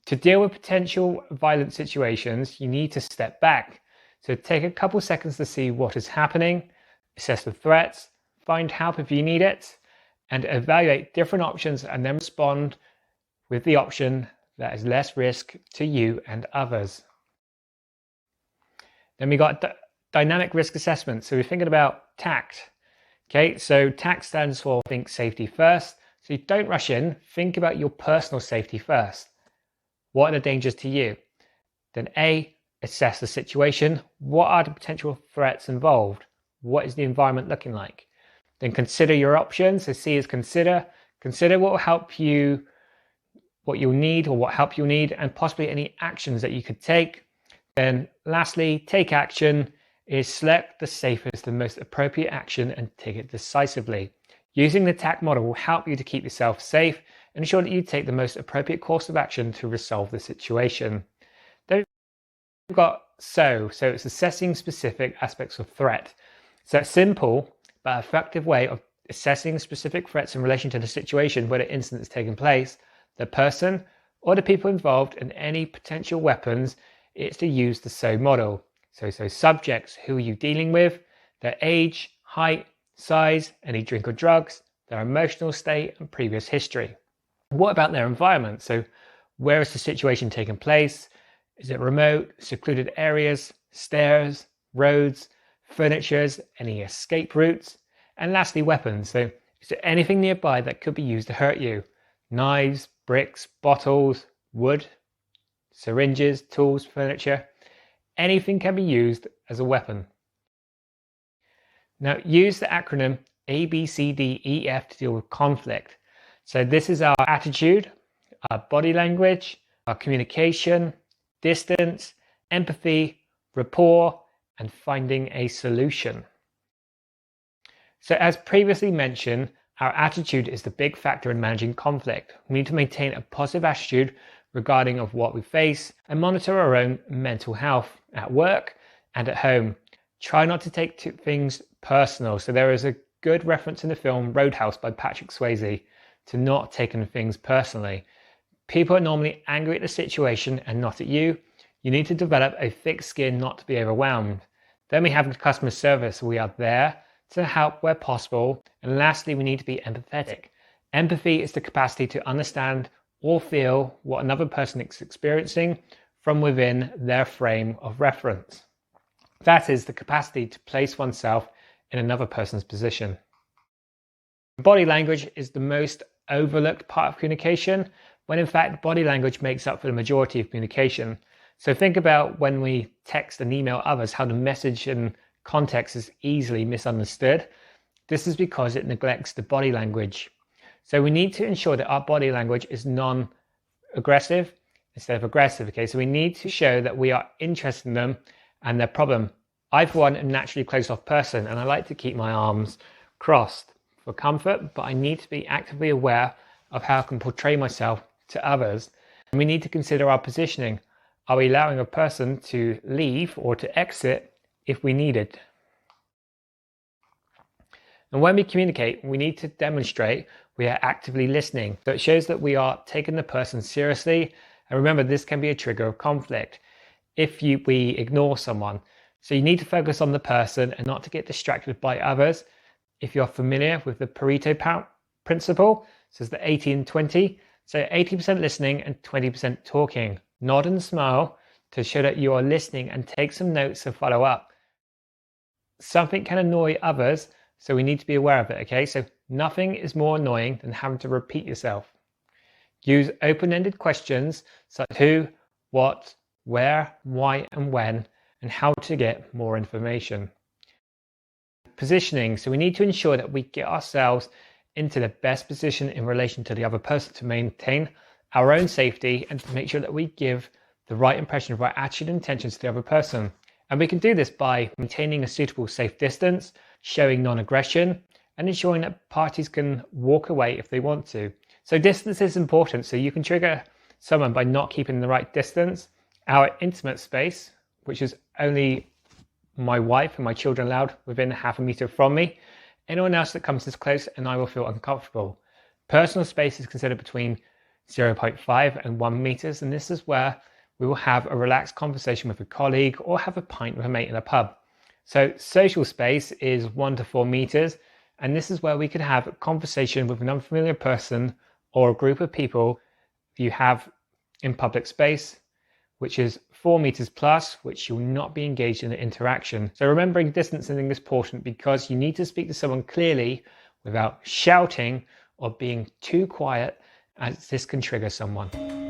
To deal with potential violent situations, you need to step back. So take a couple seconds to see what is happening, assess the threats, find help if you need it, and evaluate different options and then respond with the option that is less risk to you and others. Then we got dynamic risk assessment. So we're thinking about TACT. Okay, so TACT stands for think safety first. So you don't rush in, think about your personal safety first. What are the dangers to you? Then A, assess the situation. What are the potential threats involved? What is the environment looking like? Then consider your options. So C is consider. Consider what will help you, what you'll need or what help you'll need, and possibly any actions that you could take. Then lastly, take action is select the safest and most appropriate action and take it decisively. Using the TACT model will help you to keep yourself safe and ensure that you take the most appropriate course of action to resolve the situation. Then we've got so it's assessing specific aspects of threat. So it's simple but effective way of assessing specific threats in relation to the situation where the incident is taking place, the person or the people involved, and any potential weapons. It's to use the SO model. So subjects, who are you dealing with, their age, height, size, any drink or drugs, their emotional state and previous history. What about their environment? So where is the situation taking place? Is it remote, secluded areas, stairs, roads, furnitures, any escape routes? And lastly, weapons. So is there anything nearby that could be used to hurt you? Knives, bricks, bottles, wood, syringes, tools, furniture. Anything can be used as a weapon. Now use the acronym ABCDEF to deal with conflict. So this is our attitude, our body language, our communication, distance, empathy, rapport, and finding a solution. So as previously mentioned, our attitude is the big factor in managing conflict. We need to maintain a positive attitude regarding of what we face and monitor our own mental health at work and at home. Try not to take things personal. So there is a good reference in the film Roadhouse by Patrick Swayze to not taking things personally. People are normally angry at the situation and not at you. You need to develop a thick skin not to be overwhelmed. Then we have customer service. We are there to help where possible. And lastly, we need to be empathetic. Empathy is the capacity to understand or feel what another person is experiencing from within their frame of reference. That is the capacity to place oneself in another person's position. Body language is the most overlooked part of communication, when in fact body language makes up for the majority of communication. So think about when we text and email others, how the message and context is easily misunderstood. This is because it neglects the body language. So we need to ensure that our body language is non-aggressive instead of aggressive. Okay, so we need to show that we are interested in them and their problem. I, for one, am a naturally closed-off person, and I like to keep my arms crossed for comfort, but I need to be actively aware of how I can portray myself to others. And we need to consider our positioning. Are we allowing a person to leave or to exit if we need it? And when we communicate, we need to demonstrate we are actively listening. So it shows that we are taking the person seriously. And remember, this can be a trigger of conflict if we ignore someone. So you need to focus on the person and not to get distracted by others. If you're familiar with the Pareto principle, so it's the 80-20. So 80% listening and 20% talking. Nod and smile to show that you are listening and take some notes to follow up. Something can annoy others, so we need to be aware of it, okay? So nothing is more annoying than having to repeat yourself. Use open-ended questions such as who, what, where, why, and when, and how to get more information. Positioning, so we need to ensure that we get ourselves into the best position in relation to the other person to maintain our own safety and to make sure that we give the right impression of our attitude and intentions to the other person. And we can do this by maintaining a suitable safe distance, showing non-aggression, and ensuring that parties can walk away if they want to. So distance is important, so you can trigger someone by not keeping the right distance. Our intimate space, which is only my wife and my children allowed within half a meter from me. Anyone else that comes this close and I will feel uncomfortable. Personal space is considered between 0.5 and 1 meters, and this is where we will have a relaxed conversation with a colleague or have a pint with a mate in a pub. So social space is 1 to 4 meters, and this is where we could have a conversation with an unfamiliar person or a group of people you have in public space, which is 4 meters plus, which you'll not be engaged in an interaction. So remembering distancing is important because you need to speak to someone clearly without shouting or being too quiet, as this can trigger someone.